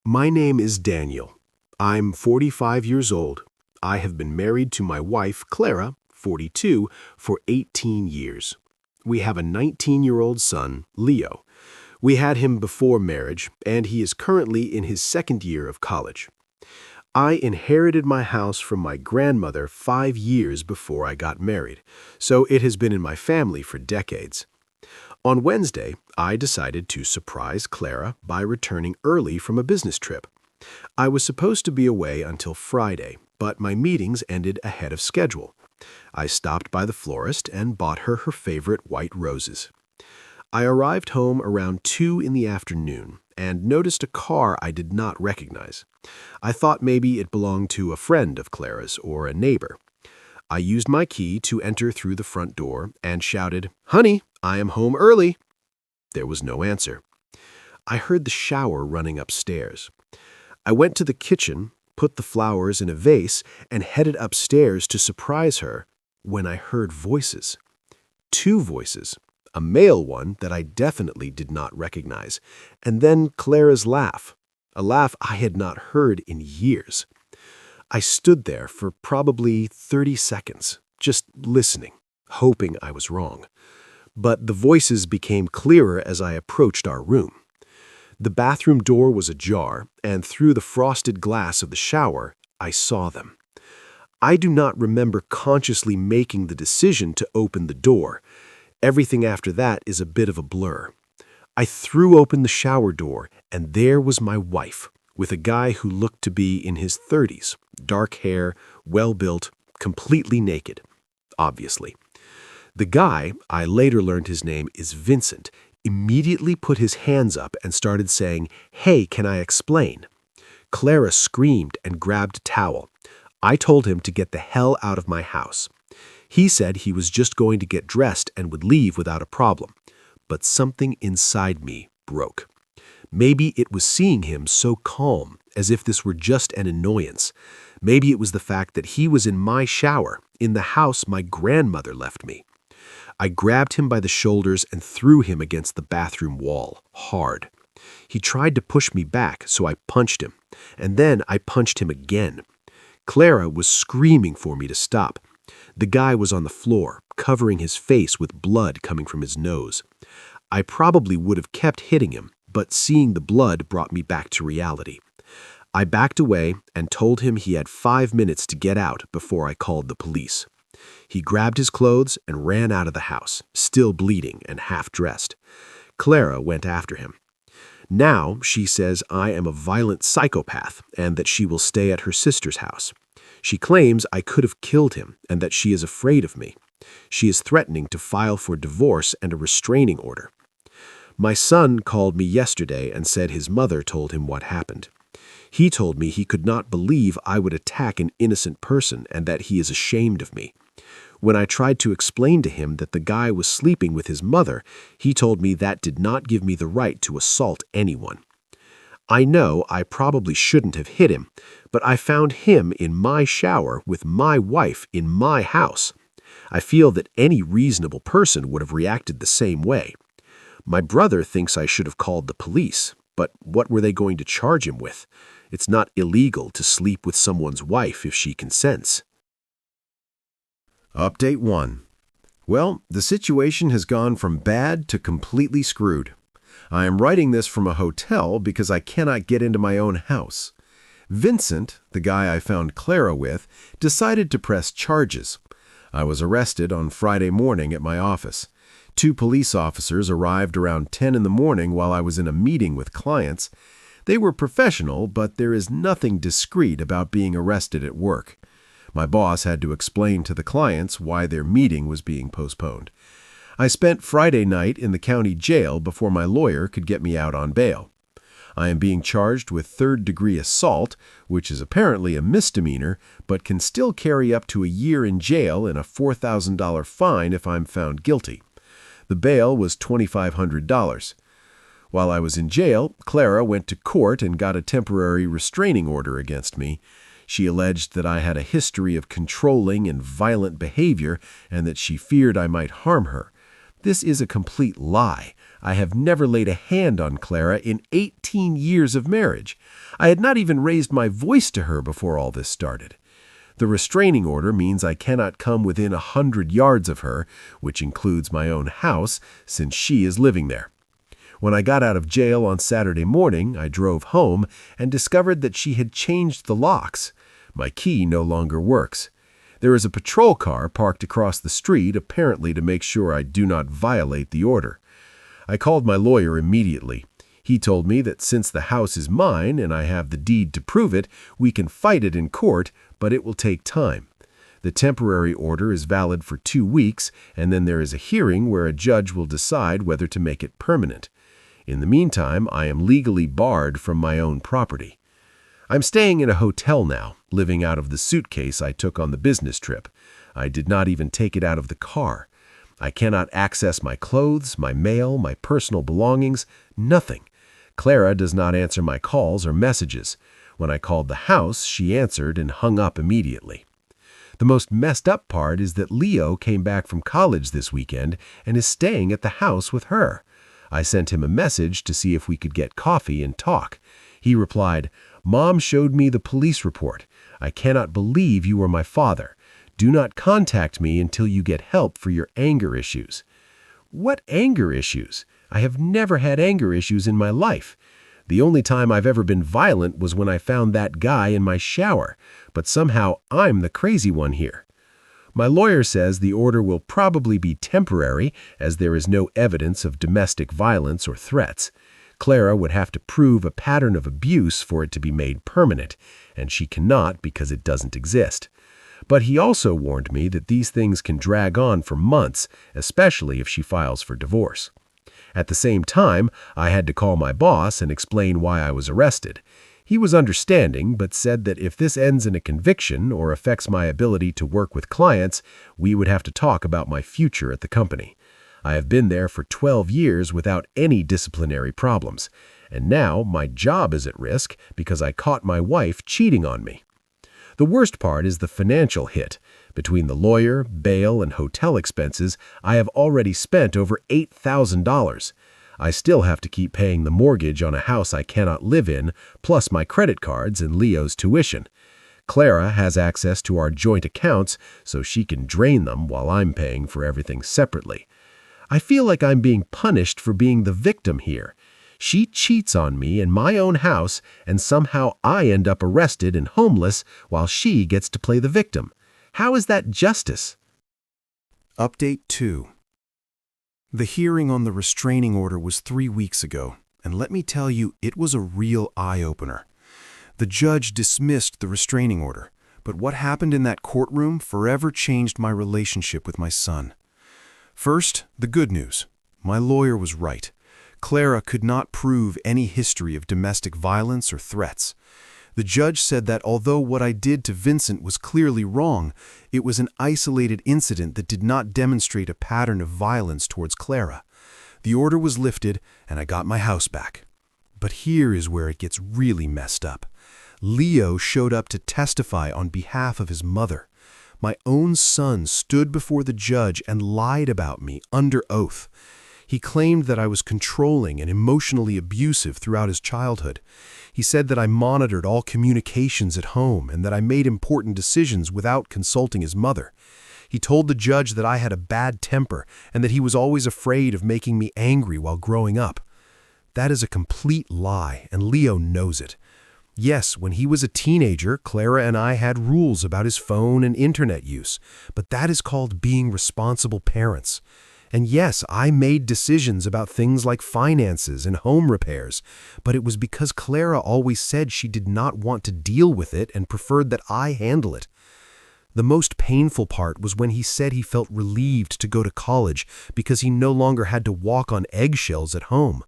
My name is Daniel. I'm 45 years old. I have been married to my wife, Clara, 42, for 18 years. We have a 19-year-old son, Leo. We had him before marriage, and he is currently in his second year of college. I inherited my house from my grandmother 5 years before I got married, so it has been in my family for decades. On Wednesday, I decided to surprise Clara by returning early from a business trip. I was supposed to be away until Friday, but my meetings ended ahead of schedule. I stopped by the florist and bought her favorite white roses. I arrived home around 2 in the afternoon and noticed a car I did not recognize. I thought maybe it belonged to a friend of Clara's or a neighbor. I used my key to enter through the front door and shouted, "Honey, I am home early." There was no answer. I heard the shower running upstairs. I went to the kitchen, put the flowers in a vase, and headed upstairs to surprise her when I heard voices. 2 voices, a male one that I definitely did not recognize, and then Clara's laugh, a laugh I had not heard in years. I stood there for probably 30 seconds, just listening, hoping I was wrong. But the voices became clearer as I approached our room. The bathroom door was ajar, and through the frosted glass of the shower, I saw them. I do not remember consciously making the decision to open the door. Everything after that is a bit of a blur. I threw open the shower door, and there was my wife, with a guy who looked to be in his 30s, dark hair, well-built, completely naked, obviously. The guy, I later learned his name is Vincent, immediately put his hands up and started saying, "Hey, can I explain?" Clara screamed and grabbed a towel. I told him to get the hell out of my house. He said he was just going to get dressed and would leave without a problem. But something inside me broke. Maybe it was seeing him so calm, as if this were just an annoyance. Maybe it was the fact that he was in my shower, in the house my grandmother left me. I grabbed him by the shoulders and threw him against the bathroom wall, hard. He tried to push me back, so I punched him, and then I punched him again. Clara was screaming for me to stop. The guy was on the floor, covering his face with blood coming from his nose. I probably would have kept hitting him, but seeing the blood brought me back to reality. I backed away and told him he had 5 minutes to get out before I called the police. He grabbed his clothes and ran out of the house, still bleeding and half-dressed. Clara went after him. Now she says I am a violent psychopath and that she will stay at her sister's house. She claims I could have killed him and that she is afraid of me. She is threatening to file for divorce and a restraining order. My son called me yesterday and said his mother told him what happened. He told me he could not believe I would attack an innocent person and that he is ashamed of me. When I tried to explain to him that the guy was sleeping with his mother, he told me that did not give me the right to assault anyone. I know I probably shouldn't have hit him, but I found him in my shower with my wife in my house. I feel that any reasonable person would have reacted the same way. My brother thinks I should have called the police, but what were they going to charge him with? It's not illegal to sleep with someone's wife if she consents. Update 1. Well, the situation has gone from bad to completely screwed. I am writing this from a hotel because I cannot get into my own house. Vincent, the guy I found Clara with, decided to press charges. I was arrested on Friday morning at my office. 2 police officers arrived around 10 in the morning while I was in a meeting with clients. They were professional, but there is nothing discreet about being arrested at work. My boss had to explain to the clients why their meeting was being postponed. I spent Friday night in the county jail before my lawyer could get me out on bail. I am being charged with 3rd-degree assault, which is apparently a misdemeanor, but can still carry up to a year in jail and a $4,000 fine if I'm found guilty. The bail was $2,500. While I was in jail, Clara went to court and got a temporary restraining order against me. She alleged that I had a history of controlling and violent behavior and that she feared I might harm her. This is a complete lie. I have never laid a hand on Clara in 18 years of marriage. I had not even raised my voice to her before all this started. The restraining order means I cannot come within 100 yards of her, which includes my own house, since she is living there. When I got out of jail on Saturday morning, I drove home and discovered that she had changed the locks. My key no longer works. There is a patrol car parked across the street, apparently to make sure I do not violate the order. I called my lawyer immediately. He told me that since the house is mine and I have the deed to prove it, we can fight it in court, but it will take time. The temporary order is valid for 2 weeks, and then there is a hearing where a judge will decide whether to make it permanent. In the meantime, I am legally barred from my own property. I'm staying in a hotel now, living out of the suitcase I took on the business trip. I did not even take it out of the car. I cannot access my clothes, my mail, my personal belongings, nothing. Clara does not answer my calls or messages. When I called the house, she answered and hung up immediately. The most messed up part is that Leo came back from college this weekend and is staying at the house with her. I sent him a message to see if we could get coffee and talk. He replied, "Mom showed me the police report. I cannot believe you are my father. Do not contact me until you get help for your anger issues." What anger issues? I have never had anger issues in my life. The only time I've ever been violent was when I found that guy in my shower, but somehow I'm the crazy one here. My lawyer says the order will probably be temporary, as there is no evidence of domestic violence or threats. Clara would have to prove a pattern of abuse for it to be made permanent, and she cannot because it doesn't exist. But he also warned me that these things can drag on for months, especially if she files for divorce. At the same time, I had to call my boss and explain why I was arrested. He was understanding, but said that if this ends in a conviction or affects my ability to work with clients, we would have to talk about my future at the company. I have been there for 12 years without any disciplinary problems, and now my job is at risk because I caught my wife cheating on me. The worst part is the financial hit. Between the lawyer, bail, and hotel expenses, I have already spent over $8,000. I still have to keep paying the mortgage on a house I cannot live in, plus my credit cards and Leo's tuition. Clara has access to our joint accounts, so she can drain them while I'm paying for everything separately. I feel like I'm being punished for being the victim here. She cheats on me in my own house, and somehow I end up arrested and homeless while she gets to play the victim. How is that justice? Update 2. The hearing on the restraining order was 3 weeks ago, and let me tell you, it was a real eye-opener. The judge dismissed the restraining order, but what happened in that courtroom forever changed my relationship with my son. First, the good news. My lawyer was right. Clara could not prove any history of domestic violence or threats. The judge said that although what I did to Vincent was clearly wrong, it was an isolated incident that did not demonstrate a pattern of violence towards Clara. The order was lifted, and I got my house back. But here is where it gets really messed up. Leo showed up to testify on behalf of his mother. My own son stood before the judge and lied about me under oath. He claimed that I was controlling and emotionally abusive throughout his childhood. He said that I monitored all communications at home and that I made important decisions without consulting his mother. He told the judge that I had a bad temper and that he was always afraid of making me angry while growing up. That is a complete lie, and Leo knows it. Yes, when he was a teenager, Clara and I had rules about his phone and internet use, but that is called being responsible parents. And yes, I made decisions about things like finances and home repairs, but it was because Clara always said she did not want to deal with it and preferred that I handle it. The most painful part was when he said he felt relieved to go to college because he no longer had to walk on eggshells at home.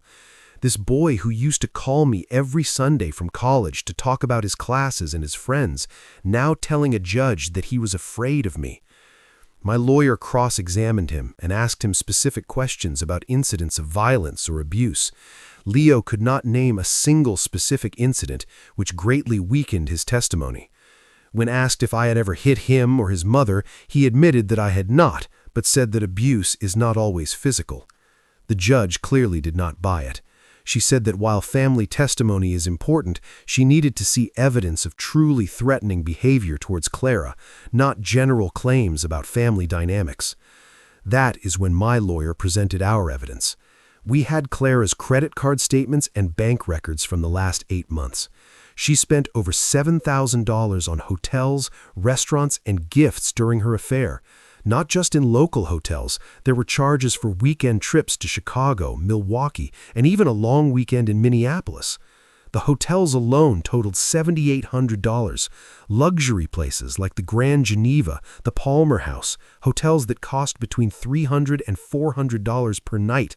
This boy who used to call me every Sunday from college to talk about his classes and his friends, now telling a judge that he was afraid of me. My lawyer cross-examined him and asked him specific questions about incidents of violence or abuse. Leo could not name a single specific incident, which greatly weakened his testimony. When asked if I had ever hit him or his mother, he admitted that I had not, but said that abuse is not always physical. The judge clearly did not buy it. She said that while family testimony is important, she needed to see evidence of truly threatening behavior towards Clara, not general claims about family dynamics. That is when my lawyer presented our evidence. We had Clara's credit card statements and bank records from the last 8 months. She spent over $7,000 on hotels, restaurants, and gifts during her affair. Not just in local hotels, there were charges for weekend trips to Chicago, Milwaukee, and even a long weekend in Minneapolis. The hotels alone totaled $7,800. Luxury places like the Grand Geneva, the Palmer House, hotels that cost between $300 and $400 per night.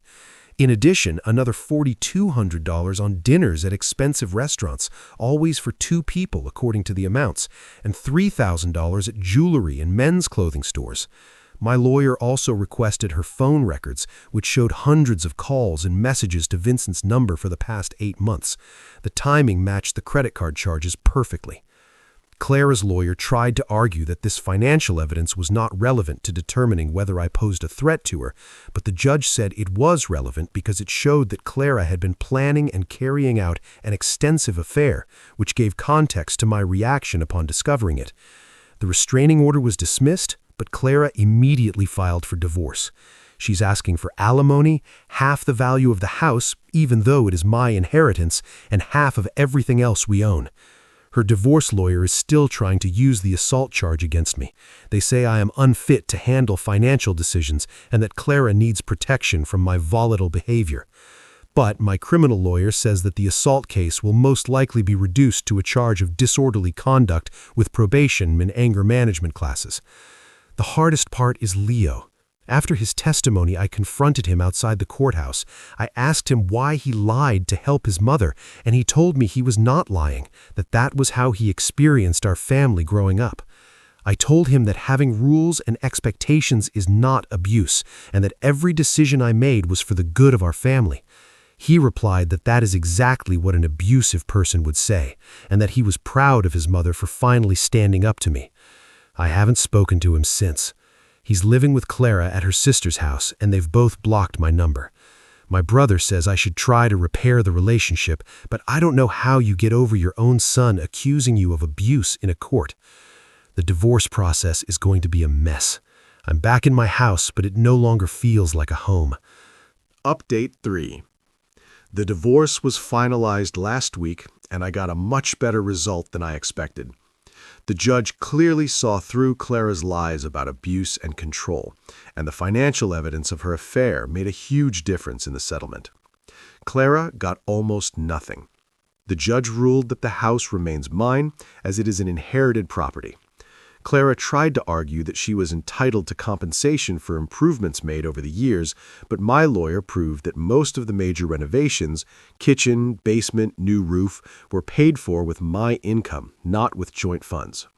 In addition, another $4,200 on dinners at expensive restaurants, always for 2 people according to the amounts, and $3,000 at jewelry and men's clothing stores. My lawyer also requested her phone records, which showed hundreds of calls and messages to Vincent's number for the past 8 months. The timing matched the credit card charges perfectly. Clara's lawyer tried to argue that this financial evidence was not relevant to determining whether I posed a threat to her, but the judge said it was relevant because it showed that Clara had been planning and carrying out an extensive affair, which gave context to my reaction upon discovering it. The restraining order was dismissed, but Clara immediately filed for divorce. She's asking for alimony, half the value of the house, even though it is my inheritance, and half of everything else we own. Her divorce lawyer is still trying to use the assault charge against me. They say I am unfit to handle financial decisions and that Clara needs protection from my volatile behavior. But my criminal lawyer says that the assault case will most likely be reduced to a charge of disorderly conduct with probation and anger management classes. The hardest part is Leo. After his testimony, I confronted him outside the courthouse. I asked him why he lied to help his mother, and he told me he was not lying, that was how he experienced our family growing up. I told him that having rules and expectations is not abuse, and that every decision I made was for the good of our family. He replied that is exactly what an abusive person would say, and that he was proud of his mother for finally standing up to me. I haven't spoken to him since. He's living with Clara at her sister's house, and they've both blocked my number. My brother says I should try to repair the relationship, but I don't know how you get over your own son accusing you of abuse in a court. The divorce process is going to be a mess. I'm back in my house, but it no longer feels like a home. Update 3. The divorce was finalized last week, and I got a much better result than I expected. The judge clearly saw through Clara's lies about abuse and control, and the financial evidence of her affair made a huge difference in the settlement. Clara got almost nothing. The judge ruled that the house remains mine, as it is an inherited property. Clara tried to argue that she was entitled to compensation for improvements made over the years, but my lawyer proved that most of the major renovations, kitchen, basement, new roof, were paid for with my income, not with joint funds.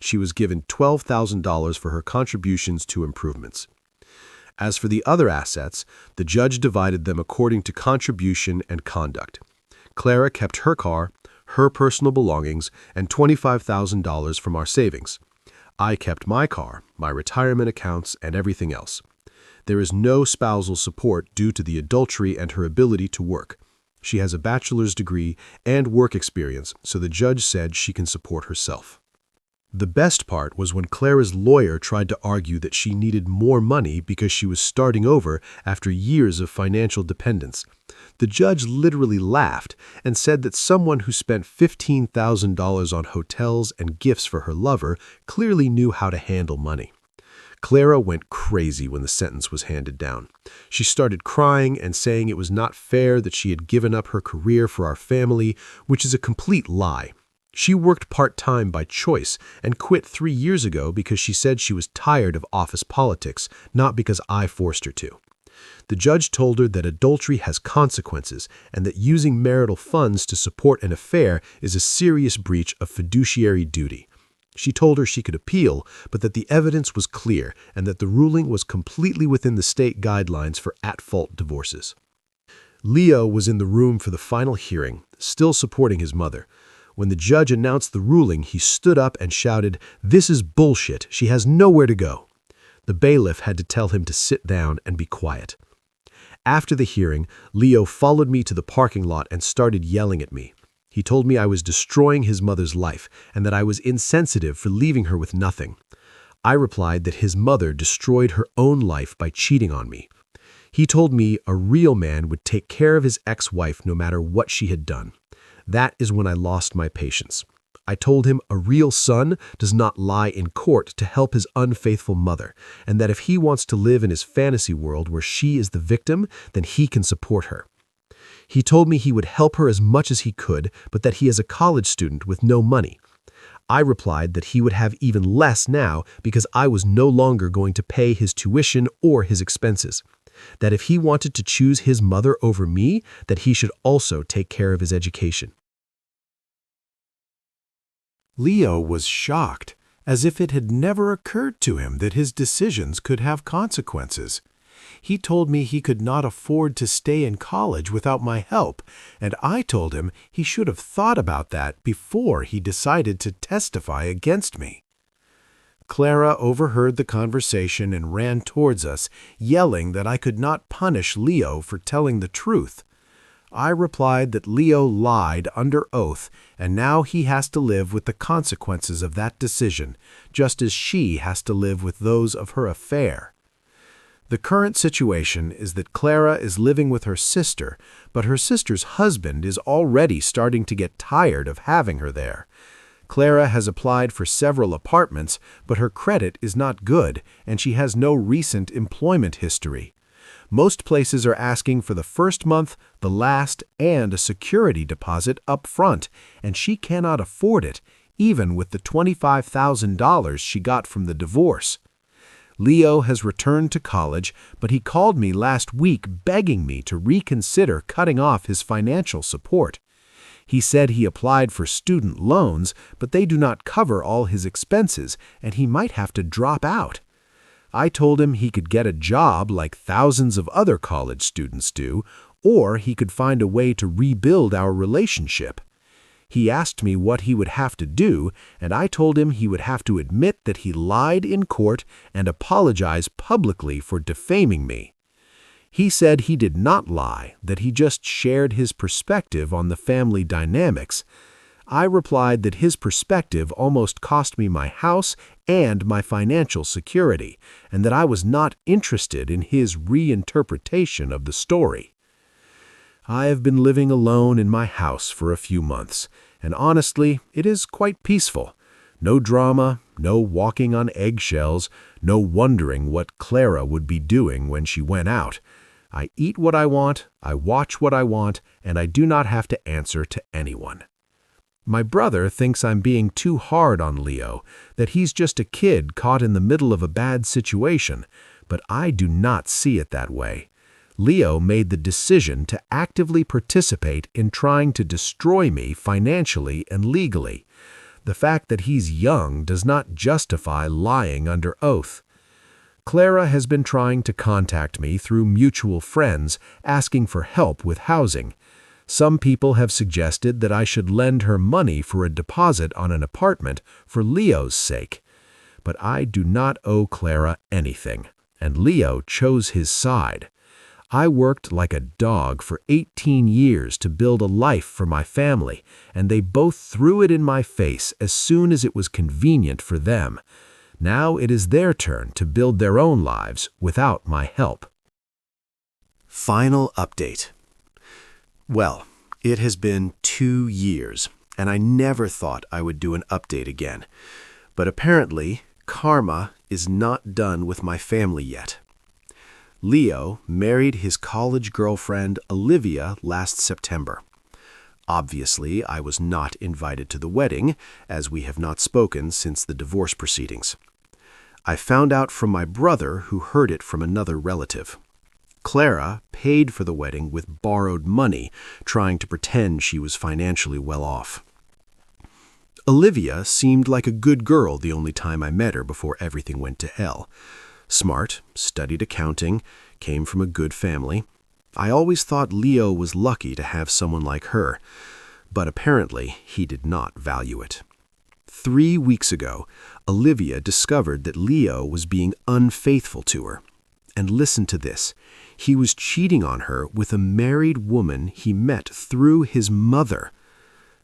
She was given $12,000 for her contributions to improvements. As for the other assets, the judge divided them according to contribution and conduct. Clara kept her car, her personal belongings, and $25,000 from our savings. I kept my car, my retirement accounts, and everything else. There is no spousal support due to the adultery and her ability to work. She has a bachelor's degree and work experience, so the judge said she can support herself. The best part was when Clara's lawyer tried to argue that she needed more money because she was starting over after years of financial dependence. The judge literally laughed and said that someone who spent $15,000 on hotels and gifts for her lover clearly knew how to handle money. Clara went crazy when the sentence was handed down. She started crying and saying it was not fair that she had given up her career for our family, which is a complete lie. She worked part-time by choice and quit 3 years ago because she said she was tired of office politics, not because I forced her to. The judge told her that adultery has consequences and that using marital funds to support an affair is a serious breach of fiduciary duty. She told her she could appeal, but that the evidence was clear and that the ruling was completely within the state guidelines for at-fault divorces. Leo was in the room for the final hearing, still supporting his mother. When the judge announced the ruling, he stood up and shouted, "This is bullshit. She has nowhere to go." The bailiff had to tell him to sit down and be quiet. After the hearing, Leo followed me to the parking lot and started yelling at me. He told me I was destroying his mother's life and that I was insensitive for leaving her with nothing. I replied that his mother destroyed her own life by cheating on me. He told me a real man would take care of his ex-wife no matter what she had done. That is when I lost my patience. I told him a real son does not lie in court to help his unfaithful mother, and that if he wants to live in his fantasy world where she is the victim, then he can support her. He told me he would help her as much as he could, but that he is a college student with no money. I replied that he would have even less now because I was no longer going to pay his tuition or his expenses. That if he wanted to choose his mother over me, that he should also take care of his education. Leo was shocked, as if it had never occurred to him that his decisions could have consequences. He told me he could not afford to stay in college without my help, and I told him he should have thought about that before he decided to testify against me. Clara overheard the conversation and ran towards us, yelling that I could not punish Leo for telling the truth. I replied that Leo lied under oath, and now he has to live with the consequences of that decision, just as she has to live with those of her affair. The current situation is that Clara is living with her sister, but her sister's husband is already starting to get tired of having her there. Clara has applied for several apartments, but her credit is not good, and she has no recent employment history. Most places are asking for the first month, the last, and a security deposit up front, and she cannot afford it, even with the $25,000 she got from the divorce. Leo has returned to college, but he called me last week begging me to reconsider cutting off his financial support. He said he applied for student loans, but they do not cover all his expenses, and he might have to drop out. I told him he could get a job like thousands of other college students do, or he could find a way to rebuild our relationship. He asked me what he would have to do, and I told him he would have to admit that he lied in court and apologize publicly for defaming me. He said he did not lie, that he just shared his perspective on the family dynamics. I replied that his perspective almost cost me my house and my financial security, and that I was not interested in his reinterpretation of the story. I have been living alone in my house for a few months, and honestly, it is quite peaceful. No drama, no walking on eggshells, no wondering what Clara would be doing when she went out. I eat what I want, I watch what I want, and I do not have to answer to anyone. My brother thinks I'm being too hard on Leo, that he's just a kid caught in the middle of a bad situation, but I do not see it that way. Leo made the decision to actively participate in trying to destroy me financially and legally. The fact that he's young does not justify lying under oath. Clara has been trying to contact me through mutual friends, asking for help with housing. Some people have suggested that I should lend her money for a deposit on an apartment for Leo's sake. But I do not owe Clara anything, and Leo chose his side. I worked like a dog for 18 years to build a life for my family, and they both threw it in my face as soon as it was convenient for them. Now it is their turn to build their own lives without my help. Final update. Well, it has been 2 years, and I never thought I would do an update again. But apparently, karma is not done with my family yet. Leo married his college girlfriend, Olivia, last September. Obviously, I was not invited to the wedding, as we have not spoken since the divorce proceedings. I found out from my brother, who heard it from another relative. Clara paid for the wedding with borrowed money, trying to pretend she was financially well off. Olivia seemed like a good girl the only time I met her before everything went to hell. Smart, studied accounting, came from a good family. I always thought Leo was lucky to have someone like her, but apparently he did not value it. 3 weeks ago, Olivia discovered that Leo was being unfaithful to her. And listen to this. He was cheating on her with a married woman he met through his mother.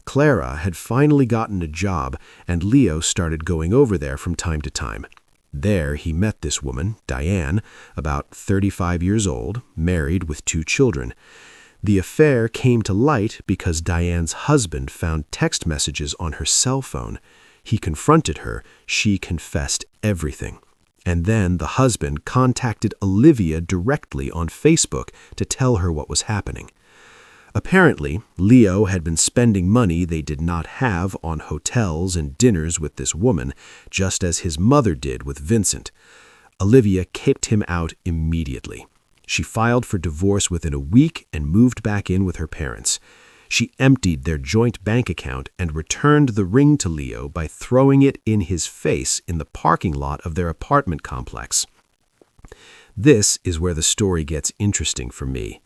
Clara had finally gotten a job, and Leo started going over there from time to time. There he met this woman, Diane, about 35 years old, married with 2 children. The affair came to light because Diane's husband found text messages on her cell phone. He confronted her. She confessed everything. And then the husband contacted Olivia directly on Facebook to tell her what was happening. Apparently, Leo had been spending money they did not have on hotels and dinners with this woman, just as his mother did with Vincent. Olivia kicked him out immediately. She filed for divorce within a week and moved back in with her parents. She emptied their joint bank account and returned the ring to Leo by throwing it in his face in the parking lot of their apartment complex. This is where the story gets interesting for me.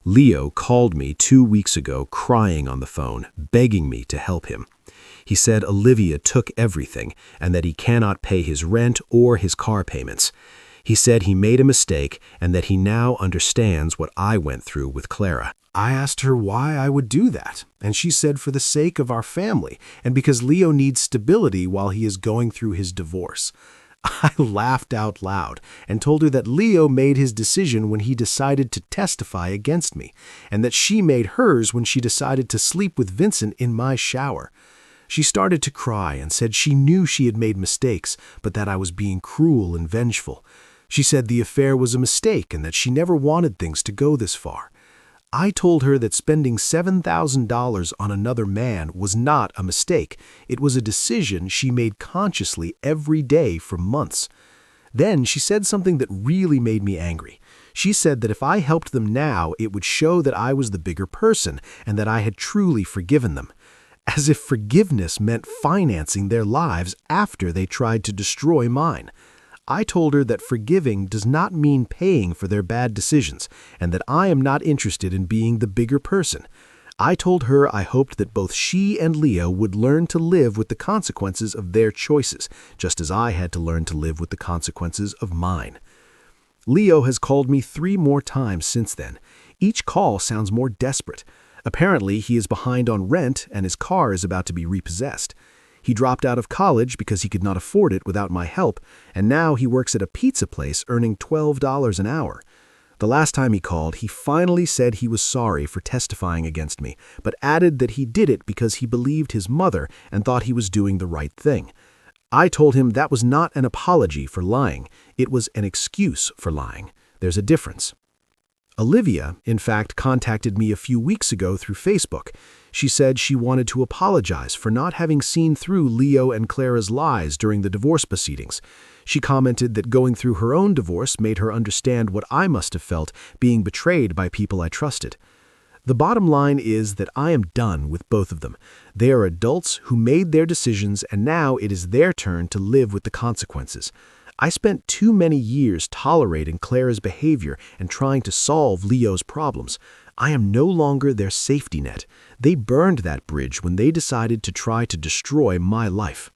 Leo called me 2 weeks ago crying on the phone, begging me to help him. He said Olivia took everything and that he cannot pay his rent or his car payments. He said he made a mistake and that he now understands what I went through with Clara. I asked her why I would do that, and she said for the sake of our family and because Leo needs stability while he is going through his divorce. I laughed out loud and told her that Leo made his decision when he decided to testify against me, and that she made hers when she decided to sleep with Vincent in my shower. She started to cry and said she knew she had made mistakes, but that I was being cruel and vengeful. She said the affair was a mistake and that she never wanted things to go this far. I told her that spending $7,000 on another man was not a mistake. It was a decision she made consciously every day for months. Then she said something that really made me angry. She said that if I helped them now, it would show that I was the bigger person and that I had truly forgiven them. As if forgiveness meant financing their lives after they tried to destroy mine. I told her that forgiving does not mean paying for their bad decisions, and that I am not interested in being the bigger person. I told her I hoped that both she and Leo would learn to live with the consequences of their choices, just as I had to learn to live with the consequences of mine. Leo has called me 3 more times since then. Each call sounds more desperate. Apparently, he is behind on rent and his car is about to be repossessed. He dropped out of college because he could not afford it without my help, and now he works at a pizza place earning $12 an hour. The last time he called, he finally said he was sorry for testifying against me, but added that he did it because he believed his mother and thought he was doing the right thing. I told him that was not an apology for lying. It was an excuse for lying. There's a difference. Olivia, in fact, contacted me a few weeks ago through Facebook. She said she wanted to apologize for not having seen through Leo and Clara's lies during the divorce proceedings. She commented that going through her own divorce made her understand what I must have felt being betrayed by people I trusted. The bottom line is that I am done with both of them. They are adults who made their decisions, and now it is their turn to live with the consequences. I spent too many years tolerating Clara's behavior and trying to solve Leo's problems. I am no longer their safety net. They burned that bridge when they decided to try to destroy my life.